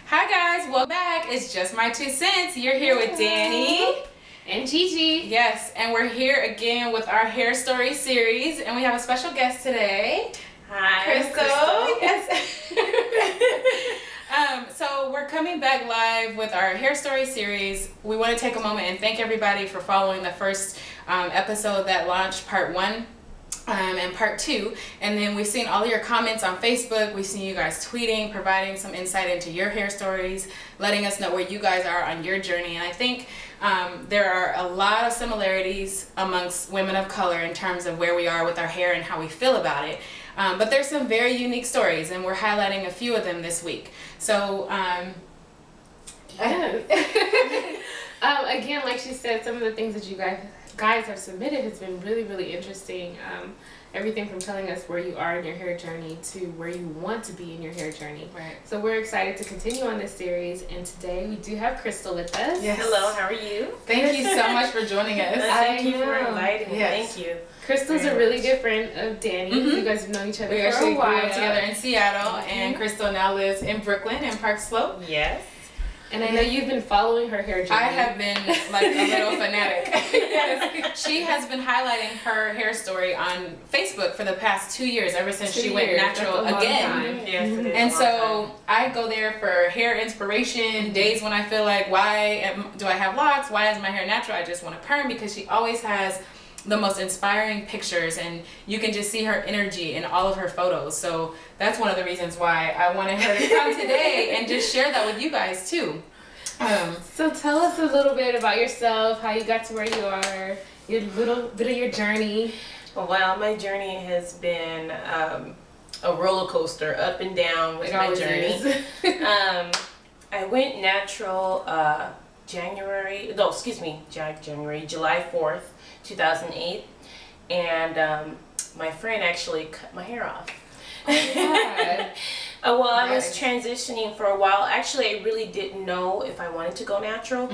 Hi guys, welcome back. It's just my 2 cents. You're here with Danny and Gigi. Yes, and we're here again with our HairStory series, and we have a special guest today. Hi, Chrystal. Yes. So we're coming back live with our HairStory series. We want to take a moment and thank everybody for following the first episode that launched, part 1. And part 2, and then we've seen all your comments on Facebook. We've seen you guys tweeting, providing some insight into your hair stories, letting us know where you guys are on your journey. And I think there are a lot of similarities amongst women of color in terms of where we are with our hair and how we feel about it. But there's some very unique stories, and we're highlighting a few of them this week. So again, like she said, some of the things that you guys have submitted has been really interesting. Everything from telling us where you are in your hair journey to where you want to be in your hair journey. Right. So we're excited to continue on this series, and today we do have Chrystal with us. Yes. Hello, how are you? Thank you so much for joining us. Thank you for inviting me. Yes. Thank you. Crystal's a really good friend of Danny. You guys have known each other for a while. We grew up together in Seattle, and Chrystal now lives in Brooklyn in Park Slope. Yes. And I know you've been following her hair journey. I have been like a little fanatic. Yes. She has been highlighting her hair story on Facebook for the past 2 years, ever since she went natural again. Yes, it is. And so I go there for hair inspiration, days when I feel like, do I have locks? Why is my hair natural? I just want to perm, because she always has the most inspiring pictures, and you can just see her energy in all of her photos. So that's one of the reasons why I wanted her to come today and just share that with you guys too. So tell us a little bit about yourself, how you got to where you are, your little bit of your journey. Well, my journey has been a roller coaster, up and down with my journey. I went natural July 4th, 2008, and my friend actually cut my hair off. Oh, well, I was transitioning for a while. Actually, I really didn't know if I wanted to go natural,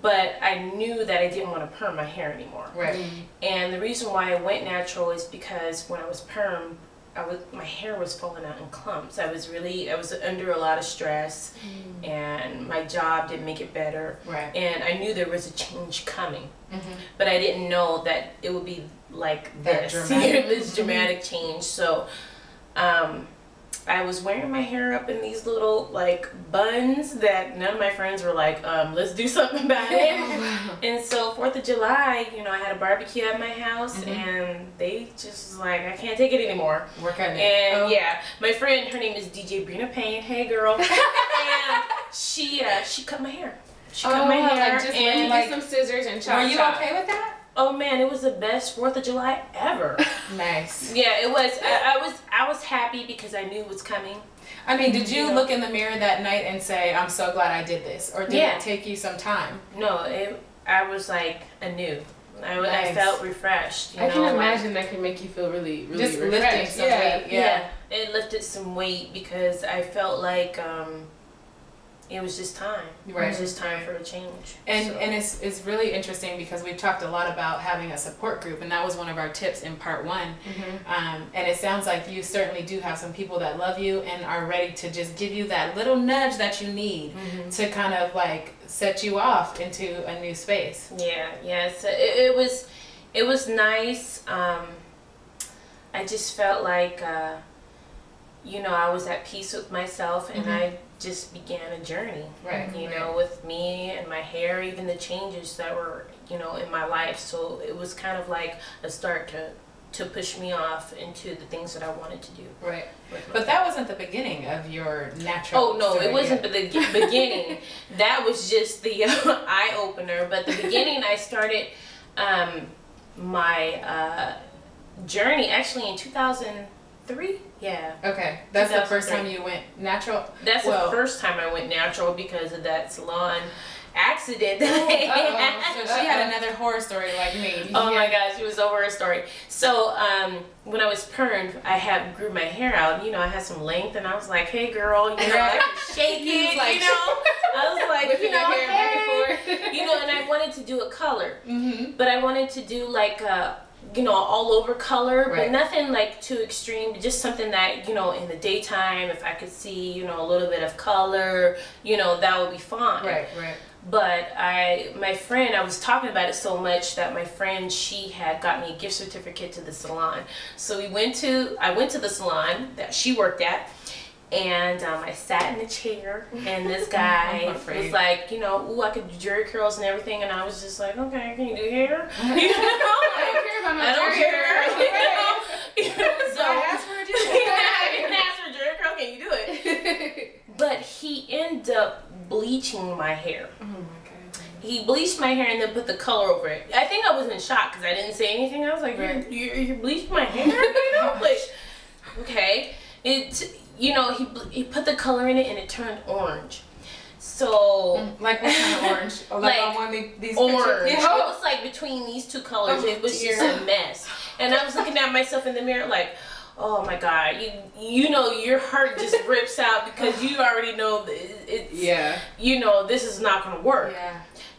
but I knew that I didn't want to perm my hair anymore. Right. And the reason why I went natural is because when I was perm, my hair was falling out in clumps. I was under a lot of stress, and my job didn't make it better. Right. And I knew there was a change coming, but I didn't know that it would be like this, this dramatic change. So I was wearing my hair up in these little like buns that none of my friends were like, let's do something about it. And so 4th of July, you know, I had a barbecue at my house, and they just was like, I can't take it anymore. We're cutting it. And yeah, my friend, her name is DJ Brina Payne. Hey girl. And she cut my hair. She cut my hair. Like just get some scissors and chop. Were you okay with that? Oh man, it was the best 4th of July ever. Nice. Yeah, it was. I was happy because I knew it was coming. I mean, did you look in the mirror that night and say, I'm so glad I did this? Or did it take you some time? No, I was like anew. I felt refreshed. I can imagine that can make you feel really just refreshed. Lifting some weight. Yeah, it lifted some weight because I felt like it was just time. Right. It was just time for a change. And it's really interesting because we've talked a lot about having a support group, and that was one of our tips in part 1. And it sounds like you certainly do have some people that love you and are ready to just give you that little nudge that you need to kind of like set you off into a new space. Yeah. So it was nice. I just felt like you know, I was at peace with myself, and I just began a journey, you know, with me and my hair, even the changes that were, you know, in my life. So it was kind of like a start to push me off into the things that I wanted to do. Right. But that wasn't the beginning of your natural story. It wasn't the beginning. That was just the eye-opener. But the beginning, I started my journey actually in 2003. Yeah. Okay. That's the first time you went natural? That's the first time I went natural because of that salon accident. So she had another horror story like me. Oh my gosh, it was a horror story. So when I was permed, I grew my hair out. You know, I had some length, and I was like, hey girl, you know, I can shake it, like, you know. I was like, you know, hair back and forth. you know, and I wanted to do a color, but I wanted to do like you know, all over color, but nothing like too extreme, but just something that, you know, in the daytime, if I could see, you know, a little bit of color, you know, that would be fine. Right. But my friend, I was talking about it so much that my friend, she had got me a gift certificate to the salon. So I went to the salon that she worked at, and I sat in the chair, and this guy was like, you know, ooh, I could do jerry curls and everything, and I was just like, okay, can you do hair? You know, I don't care about my jerry curl. So I asked for a jerry curl. I didn't ask for a jerry curl. Can you do it? But he ended up bleaching my hair. Oh my God. He bleached my hair and then put the color over it. I think I was in shock because I didn't say anything. I was like, you bleached my hair? You know, like, okay. You know, he put the color in it and it turned orange. So like what kind of orange? Oh, like on one of these orange. Pictures? It was like between these two colors. It was just a mess. And I was looking at myself in the mirror like, oh my God, you know, your heart just rips out because you already know it's you know, this is not gonna work.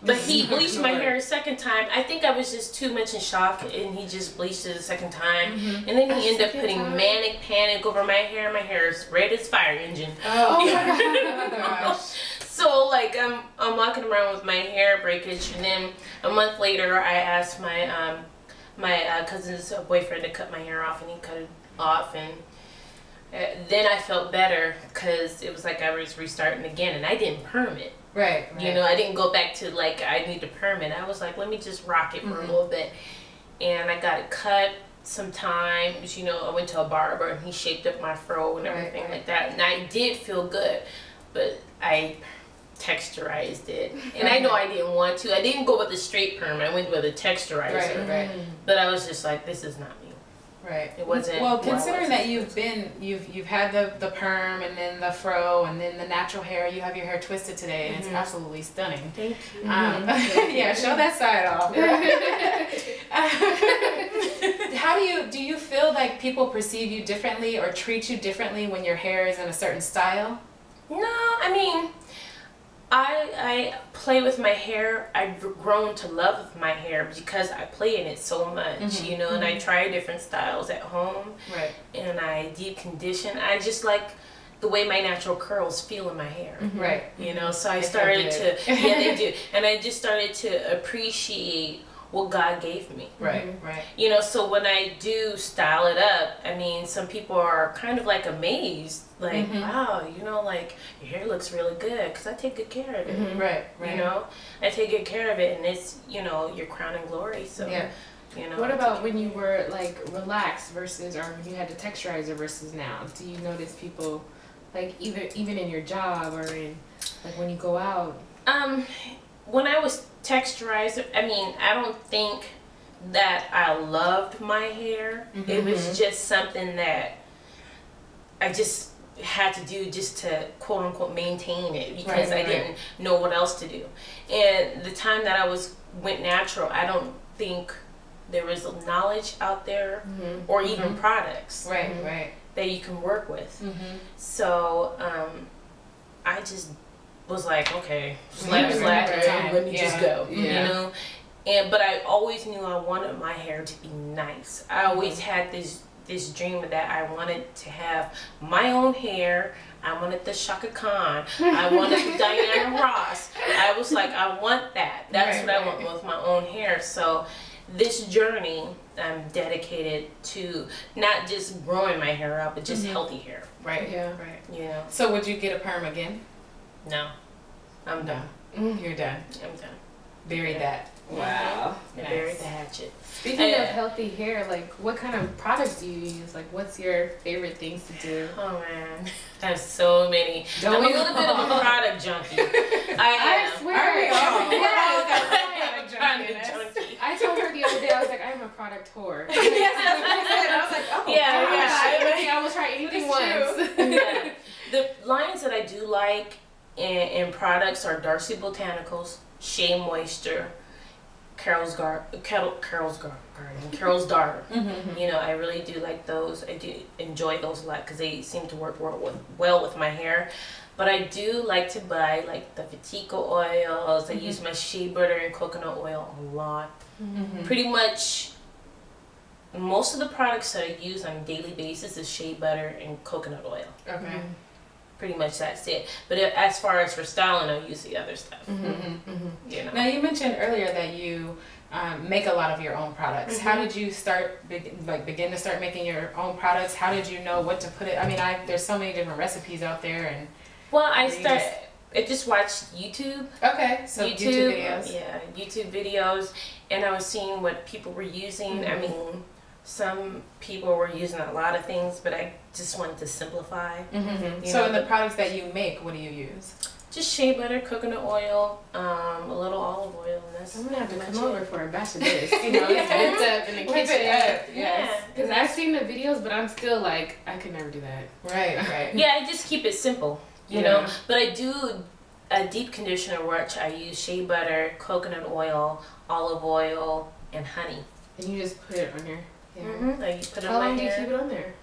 But he bleached my hair a second time. I think I was just too much in shock, and he just bleached it a second time. And then he ended up putting manic panic over my hair. My hair is red as fire engine. Oh my gosh. So like I'm walking around with my hair breakage, and then a month later I asked my my cousin's boyfriend to cut my hair off, and he cut it off, and then I felt better because it was like I was restarting again, and I didn't perm it. Right. You know, I didn't go back to like I need to perm it. I was like, let me just rock it for a little bit, and I got it cut. Sometimes, you know, I went to a barber and he shaped up my fro and everything like that, and I did feel good, but I texturized it, and I know I didn't want to. I didn't go with the straight perm. I went with a texturizer. But I was just like, this is not me. It wasn't. Well, considering that you've had the perm and then the fro and then the natural hair, you have your hair twisted today, and it's absolutely stunning. Thank you. Yeah, show that side off. How do you feel like people perceive you differently or treat you differently when your hair is in a certain style? No, I mean, I play with my hair. I've grown to love my hair because I play in it so much, you know, and I try different styles at home. And I deep condition. I just like the way my natural curls feel in my hair. You know, so I started to, yeah, they do. And I just started to appreciate what God gave me. You know, so when I do style it up, I mean, some people are kind of like amazed, like, wow, you know, like your hair looks really good because I take good care of it. You know, I take good care of it, and it's, you know, your crown and glory. So, you know. What about when you were like relaxed versus, or when you had the texturizer versus now? Do you notice people, like even in your job or in like when you go out? When I was texturized, I mean, I don't think that I loved my hair. It was just something that I just had to do just to quote unquote maintain it because I didn't know what else to do. And the time that I went natural, I don't think there was knowledge out there or even products that you can work with. So I just was like, okay, slap, let me just go, you know. But I always knew I wanted my hair to be nice. I always had this dream that I wanted to have my own hair. I wanted the Shaka Khan. I wanted the Diana Ross. I was like, I want that. That's what I want with my own hair. So this journey, I'm dedicated to not just growing my hair out, but just healthy hair. You know. So would you get a perm again? No. I'm done. You're done. I'm done. Bury that. Wow. Bury the hatchet. Speaking of healthy hair, like what kind of products do you use? Like what's your favorite things to do? Oh man, I have so many. I'm a little bit of a product junkie. I swear. I told her the other day, I was like, I'm a product whore. I was like, oh yeah. I will try anything once. The lines that I do like in products are Darcy Botanicals, Shea Moisture, Carol's Garden, Carol's Daughter. You know, I really do like those. I do enjoy those a lot because they seem to work well with my hair. But I do like to buy like the Vitico oils. I use my shea butter and coconut oil a lot. Pretty much most of the products that I use on a daily basis is shea butter and coconut oil. Okay. Pretty much that's it. But as far as for styling, I use the other stuff. You know. Now you mentioned earlier that you make a lot of your own products. How did you begin to start making your own products? How did you know what to put it? I mean, there's so many different recipes out there, and well, I just watched YouTube. Okay, so YouTube videos. Yeah, YouTube videos, and I was seeing what people were using. I mean, some people were using a lot of things, but I just wanted to simplify. So in the products that you make, what do you use? Just shea butter, coconut oil, a little olive oil, and that's. I'm gonna have to come over for a batch of this. You know, it's up in the kitchen. Yeah, because I've seen the videos, but I'm still like, I could never do that. Right. Yeah, I just keep it simple, you know. But I do a deep conditioner, which I use shea butter, coconut oil, olive oil, and honey. And you just put it on your hair. I put it How on my long do you hair. keep it on there?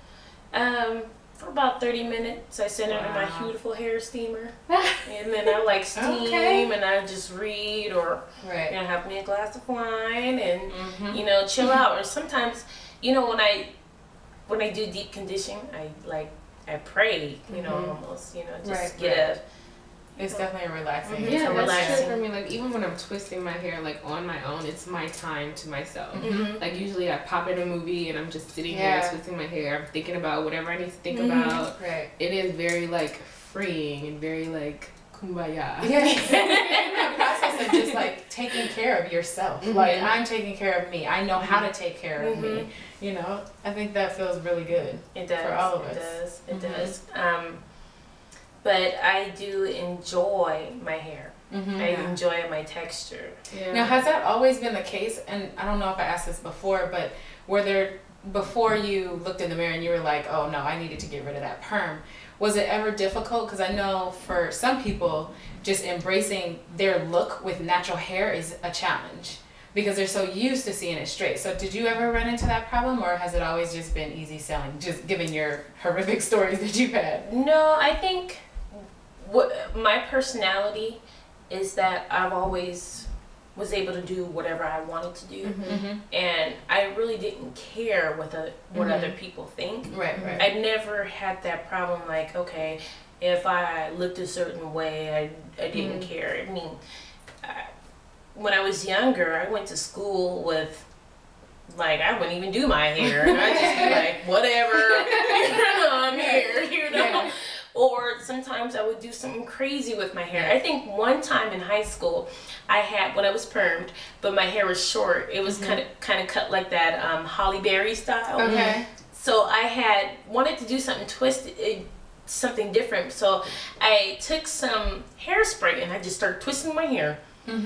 For about 30 minutes. I send it in my beautiful hair steamer, and then I like steam, and I just read, or you know, have me a glass of wine, and you know, chill out. Or sometimes, you know, when I do deep conditioning, I pray, you know, almost, you know, just get a. It's definitely relaxing. Yeah, relaxing. that's true for me. Like, even when I'm twisting my hair, like, on my own, it's my time to myself. Like, usually I pop in a movie and I'm just sitting here twisting my hair. I'm thinking about whatever I need to think about. Right. It is very, like, freeing and very, like, kumbaya. Yeah. In that process of just, like, taking care of yourself. Like, I'm taking care of me. I know how to take care of me. You know? I think that feels really good. It does. For all of us. It does. But I do enjoy my hair. I enjoy my texture. Now, has that always been the case? And I don't know if I asked this before, but were there, before you looked in the mirror and you were like, oh no, I needed to get rid of that perm, was it ever difficult? Because I know for some people, just embracing their look with natural hair is a challenge, because they're so used to seeing it straight. So did you ever run into that problem, or has it always just been easy selling, just given your horrific stories that you've had? No, I think what my personality is that I've always was able to do whatever I wanted to do, and I really didn't care what other people think. Right. I never had that problem. Like, okay, if I looked a certain way, I didn't care. I mean, when I was younger, I went to school with, like, I wouldn't even do my hair. I just be like, whatever, I'm here, you know. Yeah. Or sometimes I would do something crazy with my hair. I think one time in high school, I had, when I was permed, but my hair was short. It was kind of cut like that Holly Berry style. Okay. So I wanted to do something twisted, something different. So I took some hairspray and I just started twisting my hair, and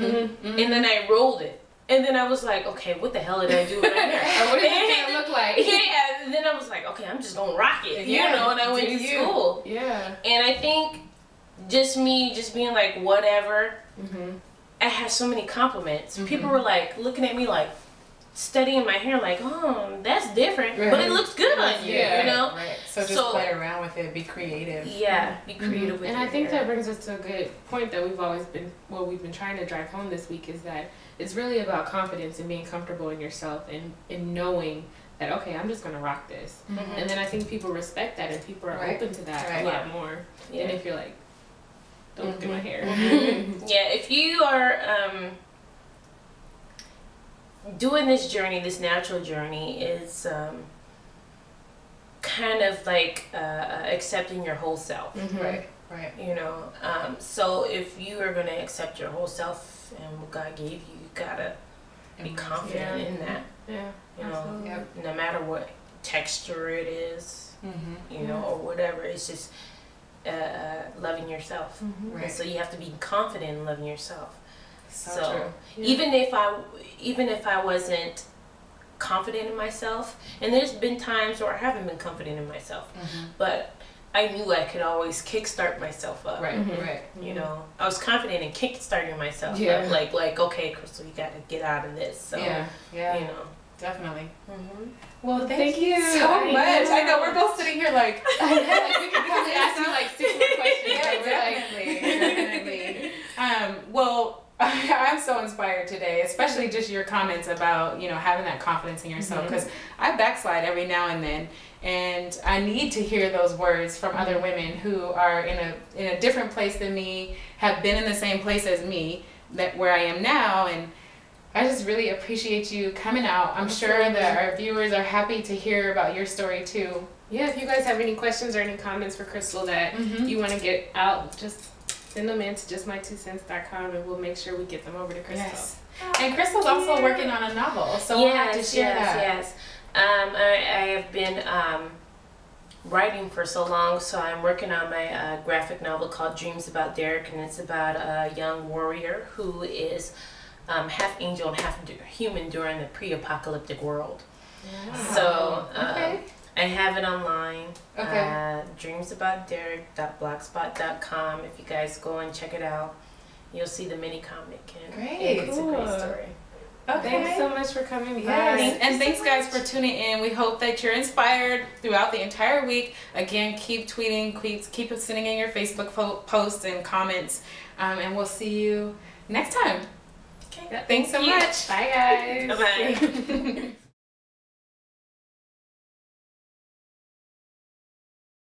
then I rolled it. And then I was like, okay, what the hell did I do with my hair? What did it look like? Yeah, and then I was like, okay, I'm just gonna rock it, you know, and I went to school. Yeah. And I think just me just being like, whatever, I had so many compliments. People were like, looking at me like, studying my hair like, oh, that's different, but it looks good on you, you know? Right. So just play around with it, be creative. Yeah, be creative with it. And I think that brings us to a good point that we've been trying to drive home this week, is that it's really about confidence and being comfortable in yourself and knowing that, okay, I'm just going to rock this. And then I think people respect that, and people are open to that a lot more than if you're like, don't look at my hair. Yeah, if you are doing this journey, this natural journey, is kind of like accepting your whole self. Right. You know, so if you are going to accept your whole self and what God gave you, you gotta be confident in that. Yeah. You know, no matter what texture it is, you know, or whatever, it's just loving yourself. And so you have to be confident in loving yourself. So even if I wasn't confident in myself, and there's been times where I haven't been confident in myself, but I knew I could always kickstart myself up. Right. You know, I was confident in kickstarting myself up. Like, okay, Chrystal, you got to get out of this. So, you know. Definitely. Well, thank you so much. I know we're both sitting here like, we could probably ask you like 6 more questions. Yeah, definitely. Well, I'm so inspired today, especially just your comments about, you know, having that confidence in yourself, because I backslide every now and then, and I need to hear those words from other women who are in a different place than me, have been in the same place as me, that where I am now. And I just really appreciate you coming out. I'm sure that our viewers are happy to hear about your story too. Yeah, if you guys have any questions or any comments for Chrystal that you want to get out, just send them in to justmy2cents.com and we'll make sure we get them over to Chrystal. Yes. And Chrystal's also working on a novel, so we'll have to share that. Yes. I have been writing for so long, so I'm working on my graphic novel called Dreams About Derek, and it's about a young warrior who is half angel and half human during the pre-apocalyptic world. Wow. So I have it online. Okay. dreamsaboutderek.blogspot.com. If you guys go and check it out, you'll see the mini comic. And Great. It's a great story. Okay. Thanks so much for coming by. Yes. And thanks guys for tuning in. We hope that you're inspired throughout the entire week. Again, keep tweeting, keep sending in your Facebook posts and comments, and we'll see you next time. Okay. Thanks so much. Bye guys. Bye-bye.